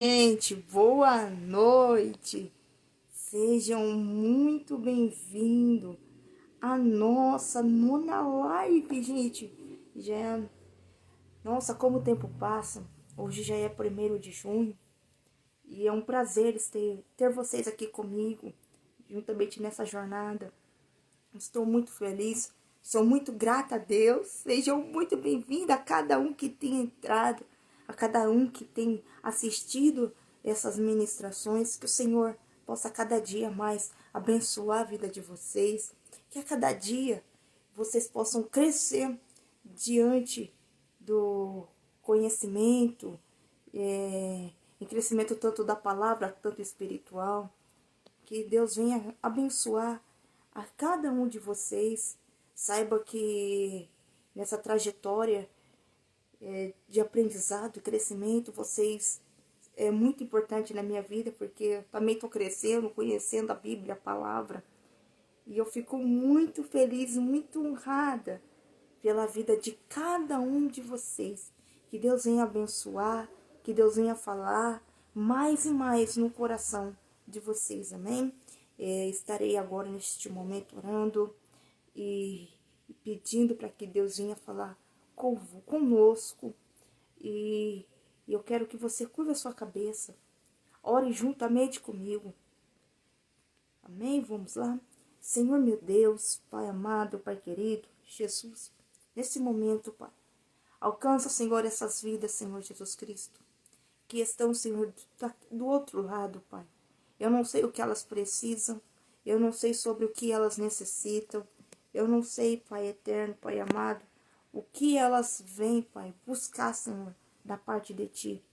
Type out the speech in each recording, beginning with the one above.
Gente, boa noite. Sejam muito bem-vindos à nossa nona live, gente. Já é... Nossa, como o tempo passa. Hoje já é 1º de junho e é um prazer ter vocês aqui comigo, juntamente nessa jornada. Estou muito feliz, sou muito grata a Deus. Sejam muito bem-vindos a cada um que tem entrado, a cada um que tem assistido essas ministrações. Que o Senhor possa cada dia mais abençoar a vida de vocês. Que a cada dia vocês possam crescer diante do conhecimento, em crescimento tanto da palavra, tanto espiritual. Que Deus venha abençoar a cada um de vocês. Saiba que nessa trajetória de aprendizado e crescimento, vocês é muito importante na minha vida, porque eu também estou crescendo, conhecendo a Bíblia, a palavra. E eu fico muito feliz, muito honrada pela vida de cada um de vocês. Que Deus venha abençoar, que Deus venha falar mais e mais no coração de vocês, amém? Estarei agora neste momento orando e pedindo para que Deus venha falar conosco. E eu quero que você curva a sua cabeça, ore juntamente comigo, amém? Vamos lá? Senhor meu Deus, Pai amado, Pai querido, Jesus, nesse momento, Pai, alcança, Senhor, essas vidas, Senhor Jesus Cristo, que estão, Senhor, do outro lado, Pai. Eu não sei o que elas precisam, eu não sei sobre o que elas necessitam, eu não sei, Pai eterno, Pai amado, o que elas vêm, Pai, buscar, Senhor, da parte de Ti.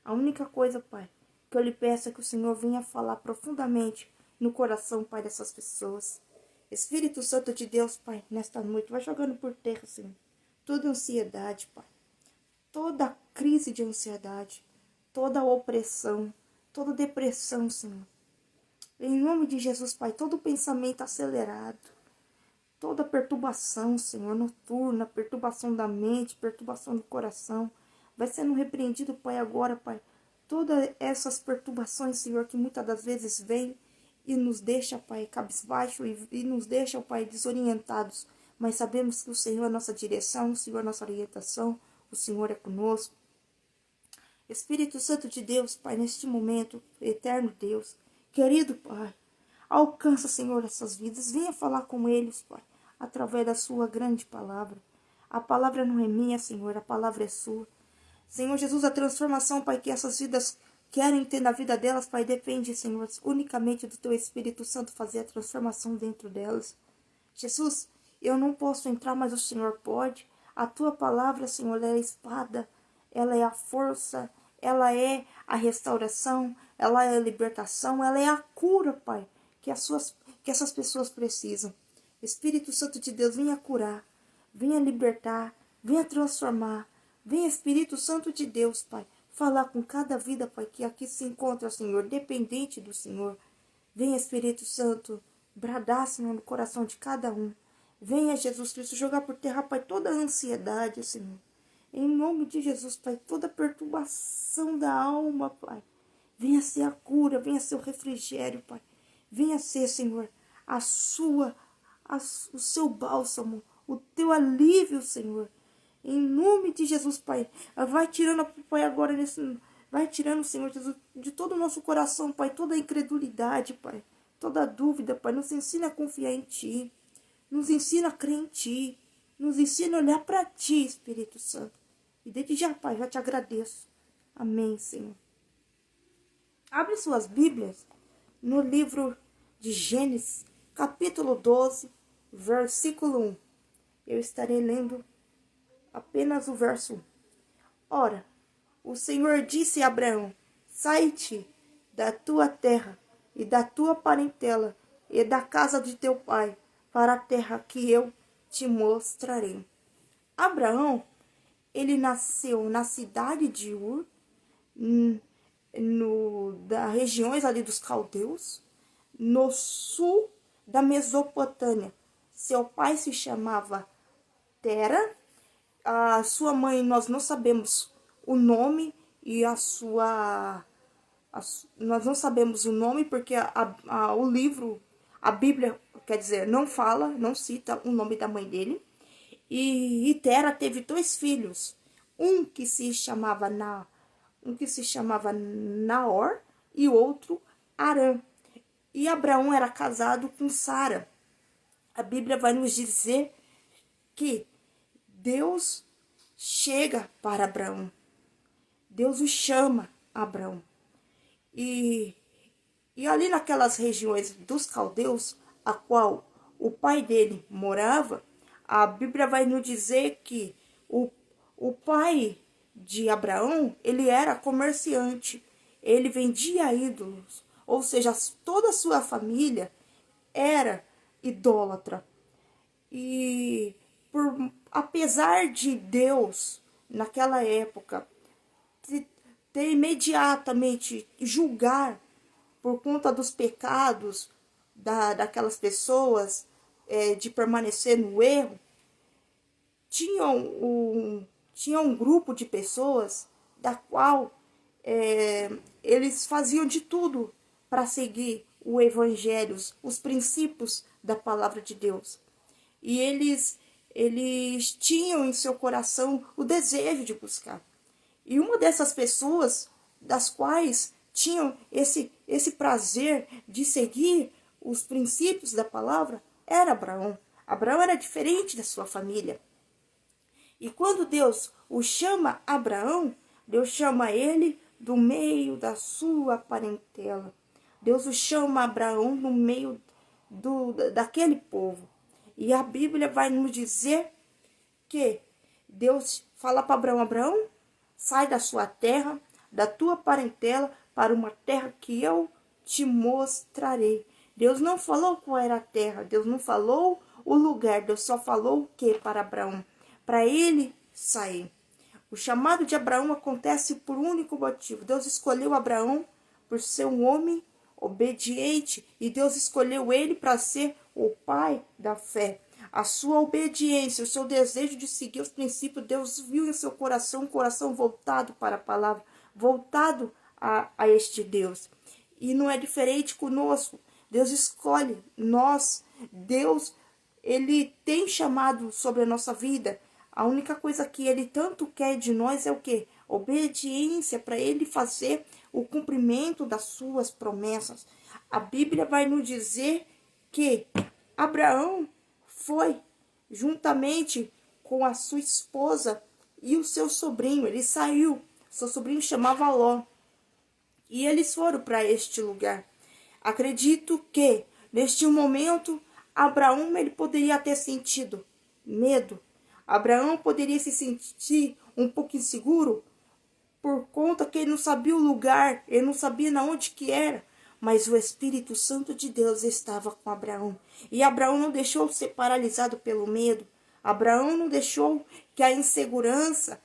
A única coisa, Pai, que eu lhe peço é que o Senhor venha falar profundamente no coração, Pai, dessas pessoas. Espírito Santo de Deus, Pai, nesta noite, vai jogando por terra, Senhor, toda ansiedade, Pai, toda crise de ansiedade, toda opressão, toda depressão, Senhor. Em nome de Jesus, Pai, todo pensamento acelerado, toda perturbação, Senhor, noturna, perturbação da mente, perturbação do coração, vai sendo repreendido, Pai, agora, Pai. Todas essas perturbações, Senhor, que muitas das vezes vêm e nos deixa, Pai, cabisbaixo e nos deixa, Pai, desorientados. Mas sabemos que o Senhor é a nossa direção, o Senhor é a nossa orientação, o Senhor é conosco. Espírito Santo de Deus, Pai, neste momento, eterno Deus, querido Pai, alcança, Senhor, essas vidas, venha falar com eles, Pai, através da sua grande palavra. A palavra não é minha, Senhor, a palavra é sua. Senhor Jesus, a transformação, Pai, que essas vidas querem ter na vida delas, Pai, depende, Senhor, unicamente do Teu Espírito Santo fazer a transformação dentro delas. Jesus, eu não posso entrar, mas o Senhor pode. A Tua palavra, Senhor, é a espada, ela é a força, ela é a restauração, ela é a libertação, ela é a cura, Pai, que essas pessoas precisam. Espírito Santo de Deus, venha curar, venha libertar, venha transformar. Venha, Espírito Santo de Deus, Pai, falar com cada vida, Pai, que aqui se encontra, Senhor, dependente do Senhor. Venha, Espírito Santo, bradar, Senhor, no coração de cada um. Venha, Jesus Cristo, jogar por terra, Pai, toda a ansiedade, Senhor. Em nome de Jesus, Pai, toda perturbação da alma, Pai. Venha ser a cura, venha ser o refrigério, Pai. Venha ser, Senhor, o seu bálsamo, o teu alívio, Senhor. Em nome de Jesus, Pai. Vai tirando, Pai, agora nesse... Vai tirando, Senhor Jesus, de todo o nosso coração, Pai, toda a incredulidade, Pai. Toda a dúvida, Pai. Nos ensina a confiar em Ti. Nos ensina a crer em Ti. Nos ensina a olhar para Ti, Espírito Santo. E desde já, Pai, já te agradeço. Amém, Senhor. Abre suas Bíblias no livro de Gênesis, capítulo 12, versículo 1. Eu estarei lendo apenas o verso 1. Ora, o Senhor disse a Abraão: sai-te da tua terra e da tua parentela e da casa de teu pai, para a terra que eu te mostrarei. Abraão, ele nasceu na cidade de Ur, das regiões ali dos caldeus, no sul da Mesopotâmia. Seu pai se chamava Tera. A sua mãe, nós não sabemos o nome e a sua Nós não sabemos o nome porque o livro, a Bíblia, quer dizer, não fala, não cita o nome da mãe dele. E Tera teve 2 filhos, um que se chamava Naor e outro Arã. E Abraão era casado com Sara. A Bíblia vai nos dizer que Deus chega para Abraão. Deus o chama, Abraão. E ali naquelas regiões dos caldeus, a qual o pai dele morava, a Bíblia vai nos dizer que o pai de Abraão, ele era comerciante. Ele vendia ídolos. Ou seja, toda a sua família era idólatra. E apesar de Deus, naquela época, ter imediatamente julgar por conta dos pecados daquelas pessoas, de permanecer no erro, tinha um grupo de pessoas da qual eles faziam de tudo para seguir o evangelho, os princípios da palavra de Deus. E eles tinham em seu coração o desejo de buscar. E uma dessas pessoas, das quais tinham esse prazer de seguir os princípios da palavra, era Abraão. Abraão era diferente da sua família. E quando Deus o chama Abraão, Deus chama ele do meio da sua parentela. Deus o chama Abraão no meio daquele povo. E a Bíblia vai nos dizer que Deus fala para Abraão: Abraão, sai da sua terra, da tua parentela, para uma terra que eu te mostrarei. Deus não falou qual era a terra, Deus não falou o lugar, Deus só falou o que para Abraão? Para ele sair. O chamado de Abraão acontece por um único motivo. Deus escolheu Abraão por ser um homem obediente, e Deus escolheu ele para ser o pai da fé. A sua obediência, o seu desejo de seguir os princípios, Deus viu em seu coração um coração voltado para a palavra, voltado a este Deus. E não é diferente conosco. Deus escolhe nós. Deus, ele tem chamado sobre a nossa vida. A única coisa que ele tanto quer de nós é o quê? Obediência, para ele fazer o cumprimento das suas promessas. A Bíblia vai nos dizer que Abraão foi juntamente com a sua esposa e o seu sobrinho. Ele saiu. Seu sobrinho chamava Ló. E eles foram para este lugar. Acredito que neste momento Abraão ele poderia ter sentido medo. Abraão poderia se sentir um pouco inseguro por conta que ele não sabia o lugar, ele não sabia na onde que era. Mas o Espírito Santo de Deus estava com Abraão. E Abraão não deixou ser paralisado pelo medo. Abraão não deixou que a insegurança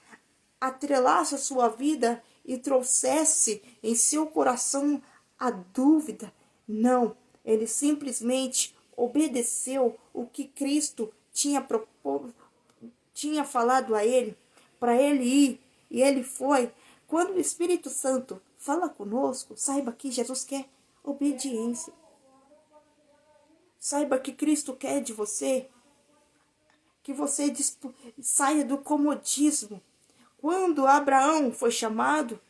atrelasse a sua vida e trouxesse em seu coração a dúvida. Não, ele simplesmente obedeceu o que Cristo tinha falado a ele, para ele ir, e ele foi. Quando o Espírito Santo fala conosco, saiba que Jesus quer obediência. Saiba que Cristo quer de você que você saia do comodismo. Quando Abraão foi chamado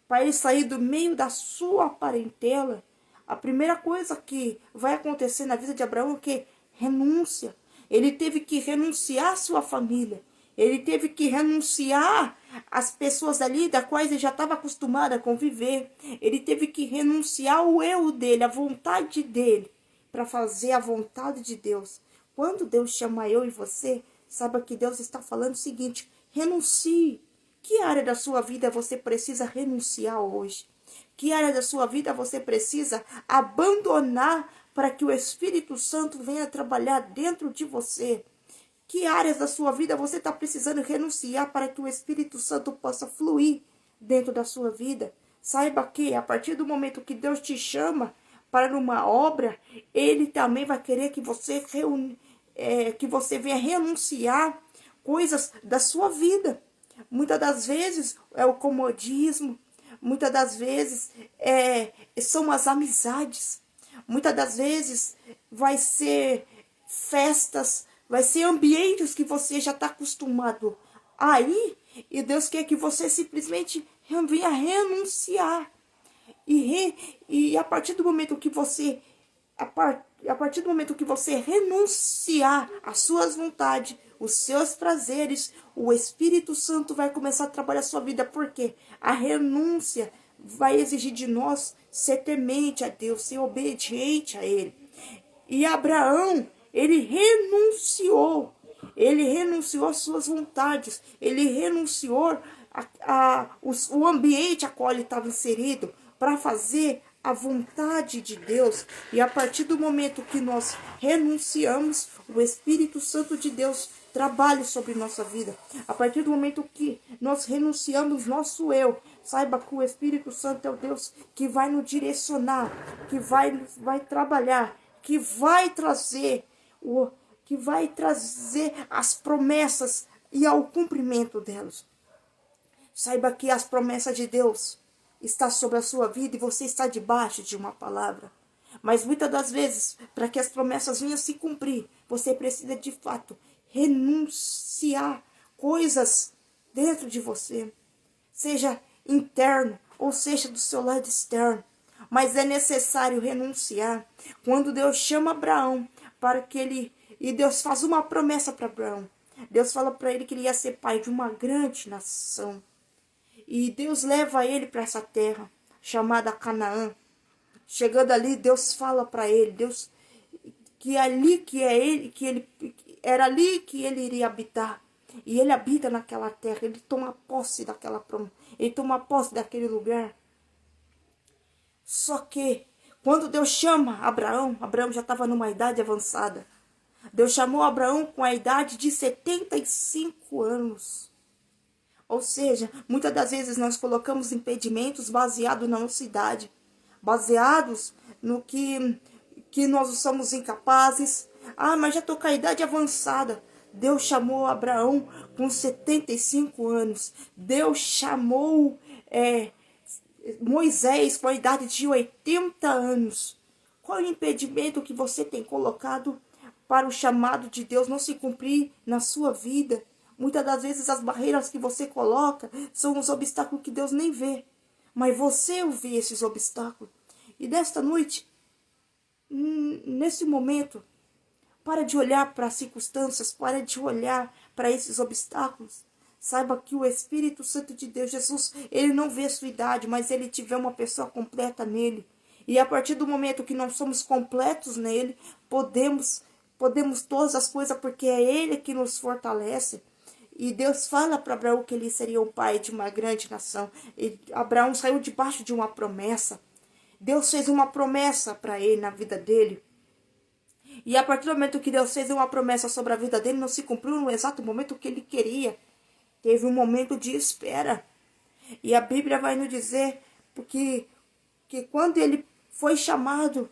para ele sair do meio da sua parentela, a primeira coisa que vai acontecer na vida de Abraão é que renúncia. Ele teve que renunciar à sua família. Ele teve que renunciar às pessoas ali das quais ele já estava acostumado a conviver. Ele teve que renunciar ao eu dele, à vontade dele, para fazer a vontade de Deus. Quando Deus chama eu e você, saiba que Deus está falando o seguinte: renuncie. Que área da sua vida você precisa renunciar hoje? Que área da sua vida você precisa abandonar para que o Espírito Santo venha trabalhar dentro de você? Que áreas da sua vida você está precisando renunciar para que o Espírito Santo possa fluir dentro da sua vida? Saiba que a partir do momento que Deus te chama para uma obra, Ele também vai querer que você venha renunciar coisas da sua vida. Muitas das vezes é o comodismo, muitas das vezes são as amizades. Muitas das vezes vai ser festas, vai ser ambientes que você já está acostumado aí, e Deus quer que você simplesmente venha renunciar. E a partir do momento que você a partir do momento que você renunciar às suas vontades, os seus prazeres, o Espírito Santo vai começar a trabalhar a sua vida, porque a renúncia vai exigir de nós ser temente a Deus, ser obediente a Ele. E Abraão, ele renunciou às suas vontades, ele renunciou o ambiente a qual ele estava inserido para fazer a vontade de Deus. E a partir do momento que nós renunciamos, o Espírito Santo de Deus trabalha sobre nossa vida. A partir do momento que nós renunciamos nosso eu, saiba que o Espírito Santo é o Deus que vai nos direcionar, que vai trabalhar, que vai trazer as promessas e ao cumprimento delas. Saiba que as promessas de Deus estão sobre a sua vida e você está debaixo de uma palavra. Mas muitas das vezes, para que as promessas venham se cumprir, você precisa de fato renunciar coisas dentro de você, seja interno ou seja do seu lado externo. Mas é necessário renunciar. Quando Deus chama Abraão para que ele... E Deus faz uma promessa para Abraão. Deus fala para ele que ele ia ser pai de uma grande nação. E Deus leva ele para essa terra chamada Canaã. Chegando ali, Deus fala para ele, Deus que era ali que ele iria habitar. E ele habita naquela terra, ele toma posse daquela promessa, ele toma posse daquele lugar. Só que quando Deus chama Abraão, Abraão já estava numa idade avançada. Deus chamou Abraão com a idade de 75 anos. Ou seja, muitas das vezes nós colocamos impedimentos baseados na nossa idade, baseados no que nós somos incapazes. Ah, mas já estou com a idade avançada. Deus chamou Abraão com 75 anos. Deus chamou Moisés com a idade de 80 anos. Qual é o impedimento que você tem colocado para o chamado de Deus não se cumprir na sua vida? Muitas das vezes as barreiras que você coloca são os obstáculos que Deus nem vê. Mas você vê esses obstáculos. E nesta noite, nesse momento, para de olhar para as circunstâncias, para de olhar para esses obstáculos. Saiba que o Espírito Santo de Deus, Jesus, ele não vê a sua idade, mas ele te vê uma pessoa completa nele. E a partir do momento que nós somos completos nele, podemos todas as coisas, porque é ele que nos fortalece. E Deus fala para Abraão que ele seria o pai de uma grande nação. E Abraão saiu debaixo de uma promessa. Deus fez uma promessa para ele na vida dele. E a partir do momento que Deus fez uma promessa sobre a vida dele, não se cumpriu no exato momento que ele queria. Teve um momento de espera. E a Bíblia vai nos dizer que quando ele foi chamado,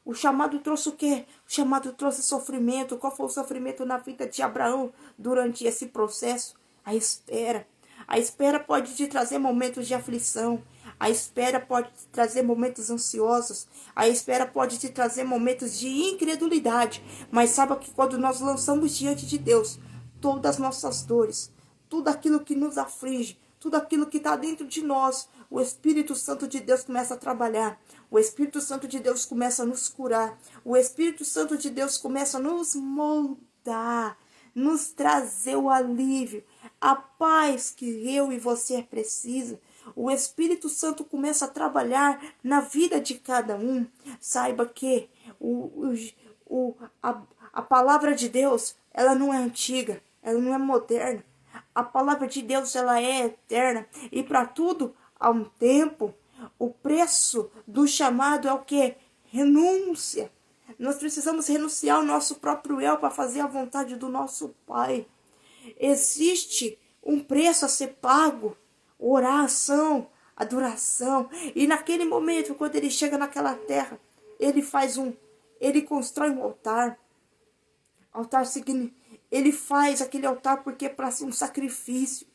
o chamado trouxe o quê? O chamado trouxe sofrimento. Qual foi o sofrimento na vida de Abraão durante esse processo? A espera. A espera pode te trazer momentos de aflição. A espera pode te trazer momentos ansiosos. A espera pode te trazer momentos de incredulidade. Mas saiba que quando nós lançamos diante de Deus todas as nossas dores, tudo aquilo que nos aflige, tudo aquilo que está dentro de nós, o Espírito Santo de Deus começa a trabalhar. O Espírito Santo de Deus começa a nos curar. O Espírito Santo de Deus começa a nos moldar, nos trazer o alívio, a paz que eu e você precisa. O Espírito Santo começa a trabalhar na vida de cada um. Saiba que a palavra de Deus, ela não é antiga, ela não é moderna. A palavra de Deus, ela é eterna. E para tudo há um tempo. O preço do chamado é o quê? Renúncia. Nós precisamos renunciar ao nosso próprio eu para fazer a vontade do nosso Pai. Existe um preço a ser pago. Oração, adoração. E naquele momento, quando ele chega naquela terra, ele constrói um altar. Altar significa... Ele faz aquele altar porque é para ser um sacrifício,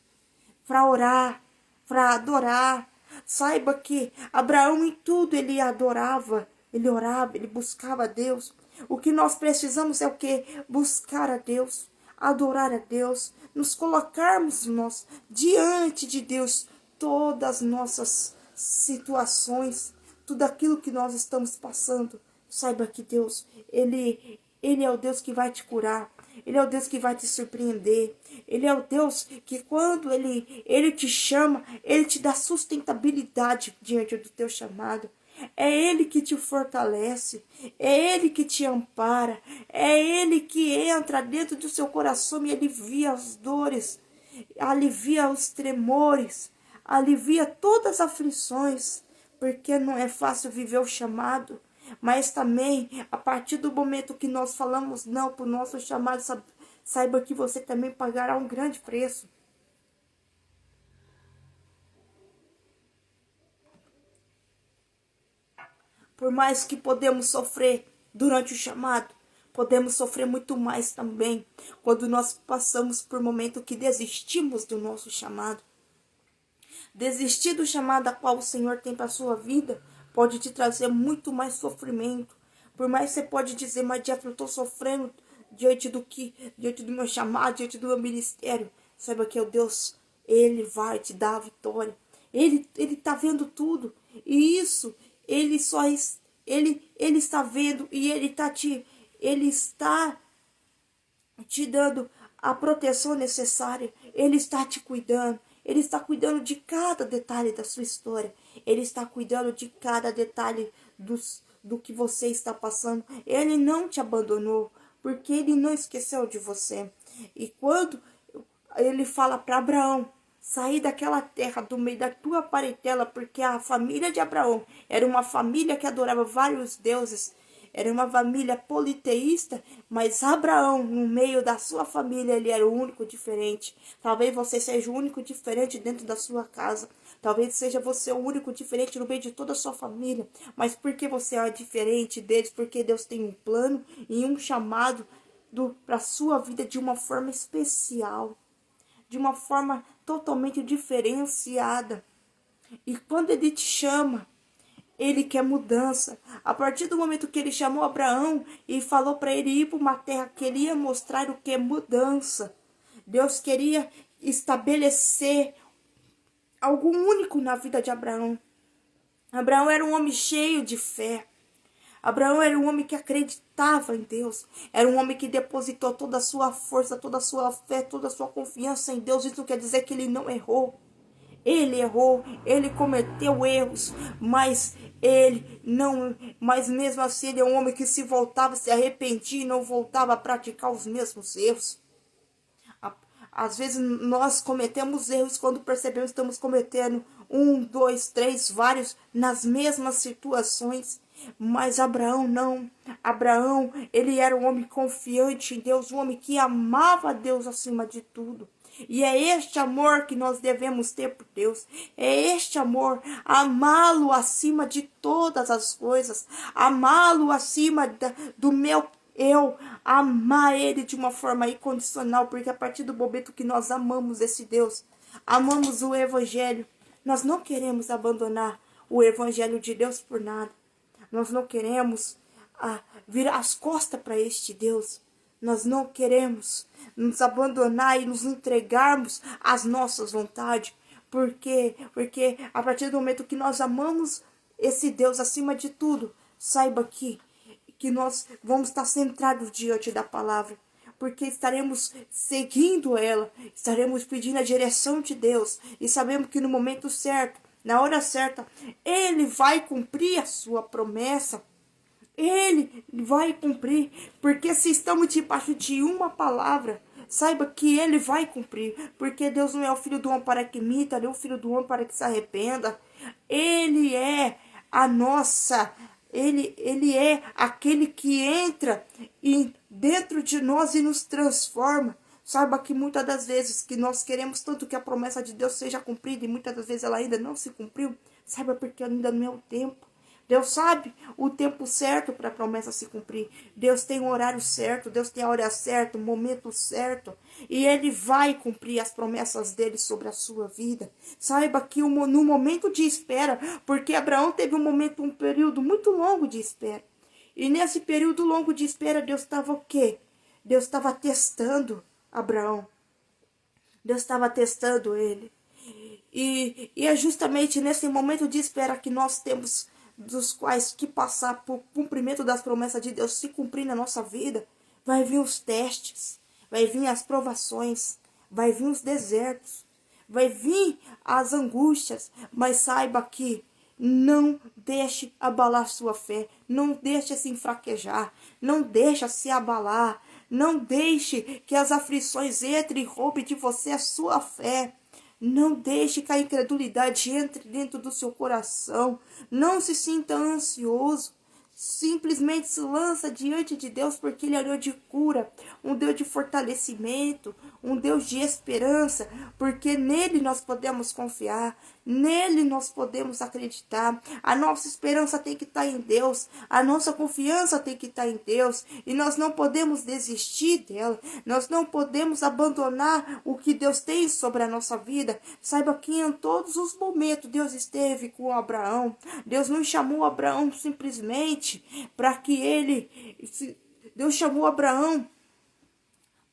para orar, para adorar. Saiba que Abraão em tudo ele adorava, ele orava, ele buscava a Deus. O que nós precisamos é o que? Buscar a Deus, adorar a Deus, nos colocarmos nós diante de Deus, todas as nossas situações, tudo aquilo que nós estamos passando. Saiba que Deus, Ele é o Deus que vai te curar. Ele é o Deus que vai te surpreender. Ele é o Deus que quando Ele te chama, Ele te dá sustentabilidade diante do teu chamado. É Ele que te fortalece, é Ele que te ampara, é Ele que entra dentro do seu coração e alivia as dores, alivia os tremores, alivia todas as aflições, porque não é fácil viver o chamado, mas também, a partir do momento que nós falamos não para o nosso chamado, saiba que você também pagará um grande preço. Por mais que podemos sofrer durante o chamado, podemos sofrer muito mais também quando nós passamos por momento que desistimos do nosso chamado. Desistir do chamado a qual o Senhor tem para a sua vida pode te trazer muito mais sofrimento. Por mais que você pode dizer, mas Jeff, eu estou sofrendo diante do meu chamado, diante do meu ministério. Saiba que é o Deus, Ele vai te dar a vitória. Ele está vendo tudo. E isso, Ele só ele está vendo e Ele está te dando a proteção necessária. Ele está te cuidando. Ele está cuidando de cada detalhe da sua história. Ele está cuidando de cada detalhe do que você está passando. Ele não te abandonou, porque Ele não esqueceu de você. E quando Ele fala para Abraão sair daquela terra, do meio da tua parentela, porque a família de Abraão era uma família que adorava vários deuses, era uma família politeísta, mas Abraão, no meio da sua família, ele era o único diferente. Talvez você seja o único diferente dentro da sua casa. Talvez seja você o único diferente no meio de toda a sua família. Mas por que você é diferente deles? Porque Deus tem um plano e um chamado para a sua vida de uma forma especial, de uma forma totalmente diferenciada. E quando Ele te chama, Ele quer mudança. A partir do momento que Ele chamou Abraão e falou para ele ir para uma terra que Ele ia mostrar o que é mudança, Deus queria estabelecer algo único na vida de Abraão. Abraão era um homem cheio de fé. Abraão era um homem que acreditava em Deus. Era um homem que depositou toda a sua força, toda a sua fé, toda a sua confiança em Deus. Isso quer dizer que ele não errou. Ele errou, ele cometeu erros, mas mesmo assim ele é um homem que se voltava, se arrependia e não voltava a praticar os mesmos erros. Às vezes nós cometemos erros quando percebemos que estamos cometendo 1, 2, 3, vários nas mesmas situações. Mas Abraão não. Abraão, ele era um homem confiante em Deus, um homem que amava a Deus acima de tudo. E é este amor que nós devemos ter por Deus. É este amor, amá-lo acima de todas as coisas. Amá-lo acima do meu eu, amar Ele de uma forma incondicional. Porque a partir do momento que nós amamos esse Deus, amamos o Evangelho, nós não queremos abandonar o Evangelho de Deus por nada. Nós não queremos virar as costas para este Deus. Nós não queremos nos abandonar e nos entregarmos às nossas vontades. Porque a partir do momento que nós amamos esse Deus acima de tudo, saiba que nós vamos estar centrados diante da palavra. Porque estaremos seguindo ela, estaremos pedindo a direção de Deus. E sabemos que no momento certo, na hora certa, Ele vai cumprir a sua promessa. Ele vai cumprir, porque se estamos debaixo de uma palavra, saiba que Ele vai cumprir, porque Deus não é o filho do homem para que minta, nem o filho do homem para que se arrependa. Ele é a nossa, Ele é aquele que entra dentro de nós e nos transforma. Saiba que muitas das vezes que nós queremos tanto que a promessa de Deus seja cumprida e muitas das vezes ela ainda não se cumpriu, saiba porque ainda não é o tempo. Deus sabe o tempo certo para a promessa se cumprir. Deus tem o horário certo, Deus tem a hora certa, o momento certo. E Ele vai cumprir as promessas dele sobre a sua vida. Saiba que no momento de espera, porque Abraão teve um período muito longo de espera. E nesse período longo de espera, Deus estava o quê? Deus estava testando Abraão. Deus estava testando ele. E é justamente nesse momento de espera que nós temos dos quais que passar por cumprimento das promessas de Deus se cumprir na nossa vida. Vai vir os testes, vai vir as provações, vai vir os desertos, vai vir as angústias, mas saiba que não deixe abalar sua fé, não deixe se enfraquejar, não deixe se abalar, não deixe que as aflições entrem e roubem de você a sua fé. Não deixe que a incredulidade entre dentro do seu coração. Não se sinta ansioso. Simplesmente se lança diante de Deus, porque Ele é um Deus de cura, um Deus de fortalecimento, um Deus de esperança, porque nele nós podemos confiar, nele nós podemos acreditar. A nossa esperança tem que estar em Deus, a nossa confiança tem que estar em Deus, e nós não podemos desistir dela, nós não podemos abandonar o que Deus tem sobre a nossa vida. Saiba que em todos os momentos Deus esteve com Abraão. Deus não chamou Abraão simplesmente para que ele... Deus chamou Abraão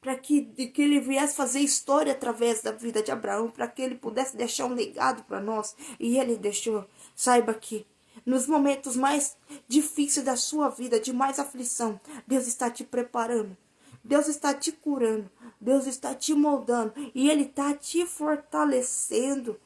para que ele viesse fazer história através da vida de Abraão, para que ele pudesse deixar um legado para nós. E ele deixou. Saiba que nos momentos mais difíceis da sua vida, de mais aflição, Deus está te preparando. Deus está te curando. Deus está te moldando. E Ele está te fortalecendo.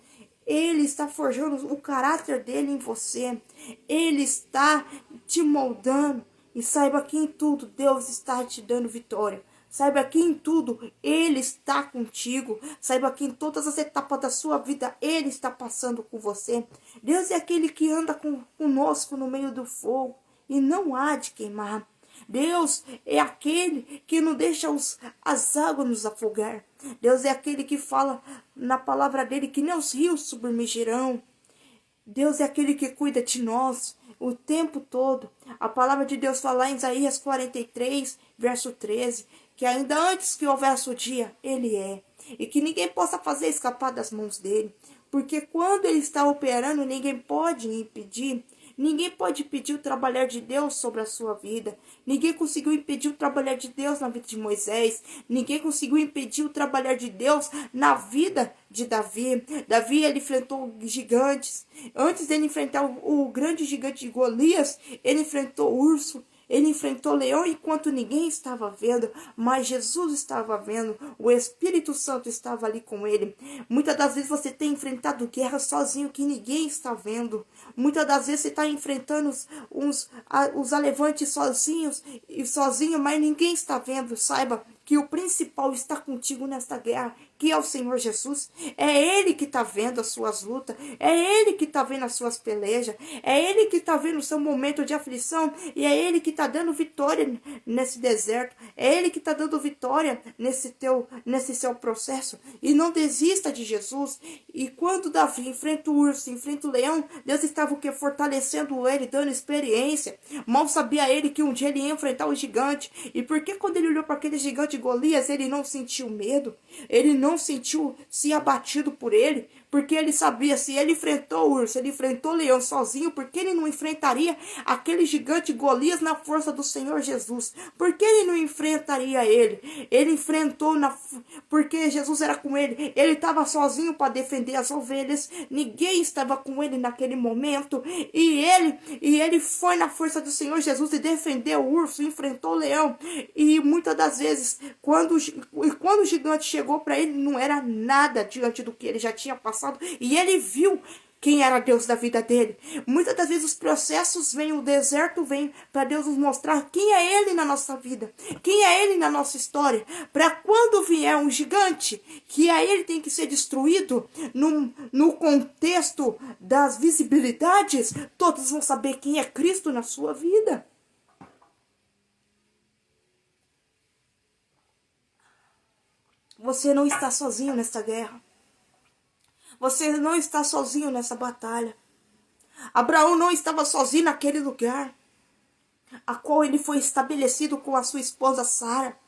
Ele está forjando o caráter dele em você. Ele está te moldando. E saiba que em tudo Deus está te dando vitória. Saiba que em tudo Ele está contigo. Saiba que em todas as etapas da sua vida Ele está passando com você. Deus é aquele que anda conosco no meio do fogo e não há de queimar. Deus é aquele que não deixa as águas nos afogar. Deus é aquele que fala na palavra dele que nem os rios submergirão. Deus é aquele que cuida de nós o tempo todo. A palavra de Deus fala em Isaías 43, verso 13, que ainda antes que houvesse o dia, Ele é. E que ninguém possa fazer escapar das mãos dele. Porque quando Ele está operando, ninguém pode impedir. Ninguém pode impedir o trabalhar de Deus sobre a sua vida. Ninguém conseguiu impedir o trabalhar de Deus na vida de Moisés. Ninguém conseguiu impedir o trabalhar de Deus na vida de Davi. Davi, ele enfrentou gigantes. Antes dele enfrentar o grande gigante de Golias, ele enfrentou o urso. Ele enfrentou o leão enquanto ninguém estava vendo, mas Jesus estava vendo, o Espírito Santo estava ali com ele. Muitas das vezes você tem enfrentado guerra sozinho que ninguém está vendo. Muitas das vezes você está enfrentando os alevantes sozinho, mas ninguém está vendo. Saiba que o principal está contigo nesta guerra, que é o Senhor Jesus. É Ele que está vendo as suas lutas, é Ele que está vendo as suas pelejas, é Ele que está vendo o seu momento de aflição, e é Ele que está dando vitória nesse deserto, é Ele que está dando vitória nesse seu processo. E não desista de Jesus. E quando Davi enfrenta o urso, enfrenta o leão, Deus estava o que? Fortalecendo ele, dando experiência. Mal sabia ele que um dia ele ia enfrentar o gigante. E por que quando ele olhou para aquele gigante Golias, ele não sentiu medo? Ele não sentiu se abatido por ele? Porque ele sabia, se ele enfrentou o urso, ele enfrentou o leão sozinho, porque ele não enfrentaria aquele gigante Golias na força do Senhor Jesus? Porque ele não enfrentaria ele? Ele enfrentou porque Jesus era com ele. Ele estava sozinho para defender as ovelhas. Ninguém estava com ele naquele momento. E ele foi na força do Senhor Jesus e defendeu o urso, enfrentou o leão. E muitas das vezes, quando o gigante chegou para ele, não era nada diante do que ele já tinha passado. E ele viu quem era Deus da vida dele. Muitas das vezes os processos vêm, o deserto vem para Deus nos mostrar quem é Ele na nossa vida, quem é Ele na nossa história, para quando vier um gigante, que aí ele tem que ser destruído no contexto das visibilidades, todos vão saber quem é Cristo na sua vida. Você não está sozinho nessa guerra. Você não está sozinho nessa batalha. Abraão não estava sozinho naquele lugar, a qual ele foi estabelecido com a sua esposa Sara.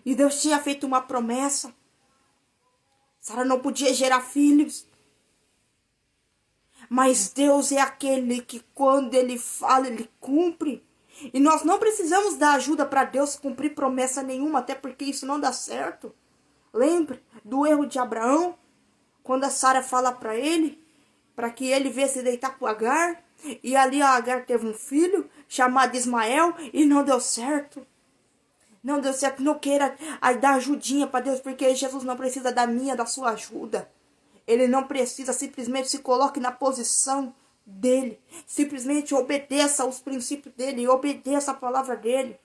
E Deus tinha feito uma promessa. Sara não podia gerar filhos. Mas Deus é aquele que quando Ele fala, Ele cumpre. E nós não precisamos dar ajuda para Deus cumprir promessa nenhuma, até porque isso não dá certo. Lembre do erro de Abraão, quando a Sara fala para ele, para que ele viesse deitar com Agar. E ali a Agar teve um filho chamado Ismael e não deu certo. Não deu certo, não queira dar ajudinha para Deus, porque Jesus não precisa da minha, da sua ajuda. Ele não precisa, simplesmente se coloque na posição dele. Simplesmente obedeça aos princípios dele, obedeça a palavra dele.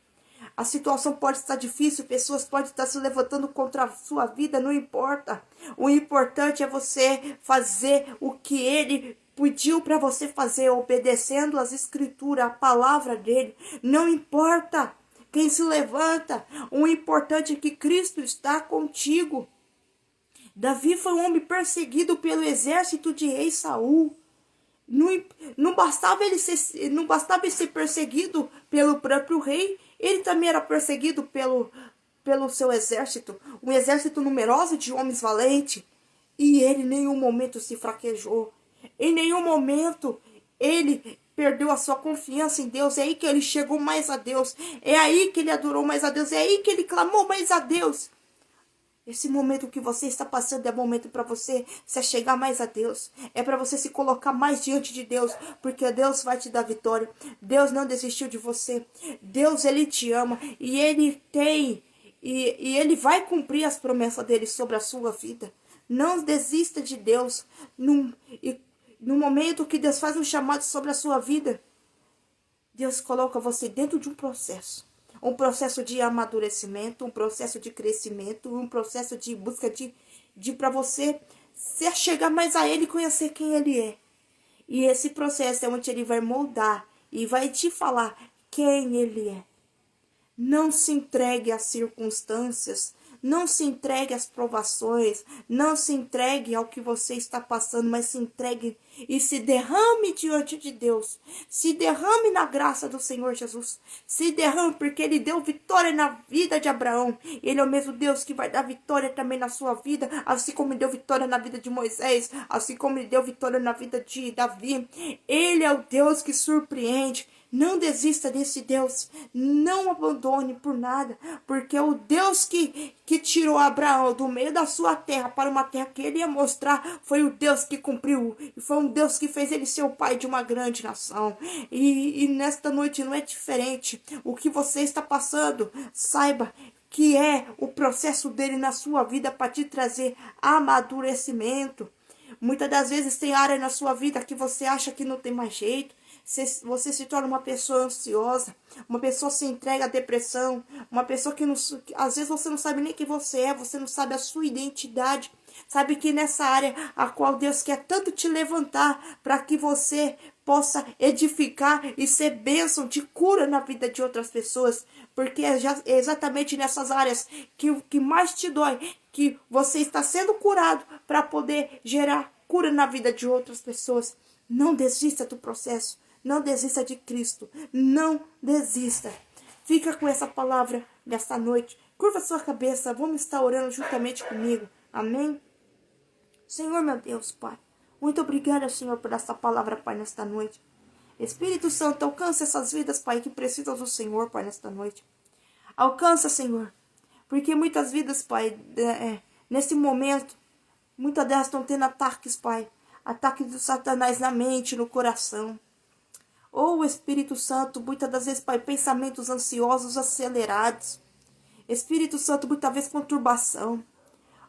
A situação pode estar difícil, pessoas podem estar se levantando contra a sua vida, não importa. O importante é você fazer o que ele pediu para você fazer, obedecendo as escrituras, a palavra dele. Não importa quem se levanta, o importante é que Cristo está contigo. Davi foi um homem perseguido pelo exército de rei Saul. Não bastava ele ser perseguido pelo próprio rei, ele também era perseguido pelo seu exército, um exército numeroso de homens valentes. E ele em nenhum momento se fraquejou. Em nenhum momento ele perdeu a sua confiança em Deus. É aí que ele chegou mais a Deus. É aí que ele adorou mais a Deus. É aí que ele clamou mais a Deus. Esse momento que você está passando é momento para você se chegar mais a Deus. É para você se colocar mais diante de Deus. Porque Deus vai te dar vitória. Deus não desistiu de você. Deus, Ele te ama. E Ele tem. E Ele vai cumprir as promessas dele sobre a sua vida. Não desista de Deus. No momento que Deus faz um chamado sobre a sua vida, Deus coloca você dentro de um processo. Um processo de amadurecimento, um processo de crescimento, um processo de busca de para você se chegar mais a Ele e conhecer quem Ele é. E esse processo é onde Ele vai moldar e vai te falar quem Ele é. Não se entregue às circunstâncias, não se entregue às provações, não se entregue ao que você está passando, mas se entregue e se derrame diante de Deus. Se derrame na graça do Senhor Jesus. Se derrame porque Ele deu vitória na vida de Abraão. Ele é o mesmo Deus que vai dar vitória também na sua vida, assim como Ele deu vitória na vida de Moisés, assim como Ele deu vitória na vida de Davi. Ele é o Deus que surpreende. Não desista desse Deus, não abandone por nada, porque o Deus que tirou Abraão do meio da sua terra para uma terra que ele ia mostrar, foi o Deus que cumpriu, e foi um Deus que fez ele ser o pai de uma grande nação. E nesta noite não é diferente. O que você está passando, saiba que é o processo dele na sua vida para te trazer amadurecimento. Muitas das vezes tem área na sua vida que você acha que não tem mais jeito. Você se torna uma pessoa ansiosa, uma pessoa se entrega à depressão, uma pessoa que às vezes você não sabe nem quem você é, você não sabe a sua identidade. Sabe que nessa área a qual Deus quer tanto te levantar para que você possa edificar e ser bênção de cura na vida de outras pessoas, porque é exatamente nessas áreas que mais te dói, que você está sendo curado para poder gerar cura na vida de outras pessoas. Não desista do processo. Não desista de Cristo. Não desista. Fica com essa palavra nesta noite. Curva sua cabeça. Vamos estar orando juntamente comigo. Amém? Senhor, meu Deus, Pai. Muito obrigada, Senhor, por essa palavra, Pai, nesta noite. Espírito Santo, alcança essas vidas, Pai, que precisam do Senhor, Pai, nesta noite. Alcança, Senhor. Porque muitas vidas, Pai, nesse momento, muitas delas estão tendo ataques, Pai. Ataques do Satanás na mente, no coração. Ou Espírito Santo, muitas das vezes, Pai, pensamentos ansiosos acelerados. Espírito Santo, muitas vezes conturbação.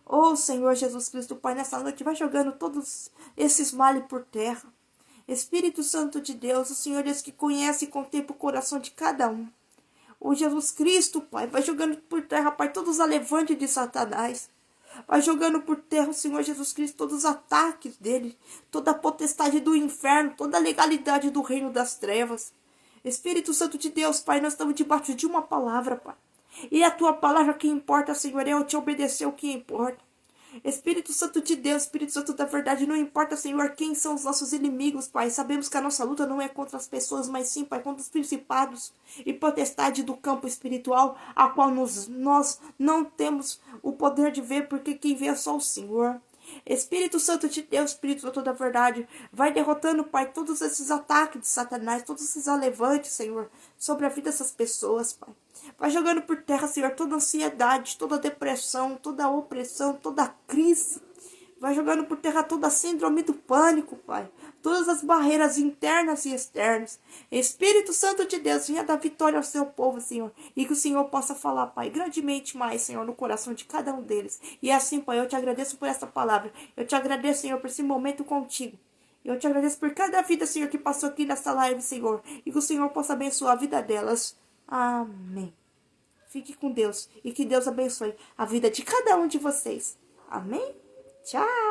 Oh, Senhor Jesus Cristo, Pai, nessa noite vai jogando todos esses males por terra. Espírito Santo de Deus, o Senhor Deus que conhece e contempla o coração de cada um. Oh, Jesus Cristo, Pai, vai jogando por terra, Pai, todos os alevantes de Satanás. Vai jogando por terra o Senhor Jesus Cristo todos os ataques dele, toda a potestade do inferno, toda a legalidade do reino das trevas. Espírito Santo de Deus, Pai, nós estamos debaixo de uma palavra, Pai. E a tua palavra que importa, Senhor, é eu te obedecer o que importa. Espírito Santo de Deus, Espírito Santo da verdade, não importa, Senhor, quem são os nossos inimigos, Pai. Sabemos que a nossa luta não é contra as pessoas, mas sim, Pai, contra os principados e potestade do campo espiritual, a qual nós não temos o poder de ver, porque quem vê é só o Senhor. Espírito Santo de Deus, Espírito Santo da verdade, vai derrotando, Pai, todos esses ataques de Satanás, todos esses alevantes, Senhor, sobre a vida dessas pessoas, Pai. Vai jogando por terra, Senhor, toda ansiedade, toda depressão, toda opressão, toda crise. Vai jogando por terra toda a síndrome do pânico, Pai. Todas as barreiras internas e externas. Espírito Santo de Deus, venha dar vitória ao seu povo, Senhor. E que o Senhor possa falar, Pai, grandemente mais, Senhor, no coração de cada um deles. E assim, Pai, eu te agradeço por essa palavra. Eu te agradeço, Senhor, por esse momento contigo. Eu te agradeço por cada vida, Senhor, que passou aqui nessa live, Senhor. E que o Senhor possa abençoar a vida delas. Amém. Fique com Deus e que Deus abençoe a vida de cada um de vocês. Amém? Tchau!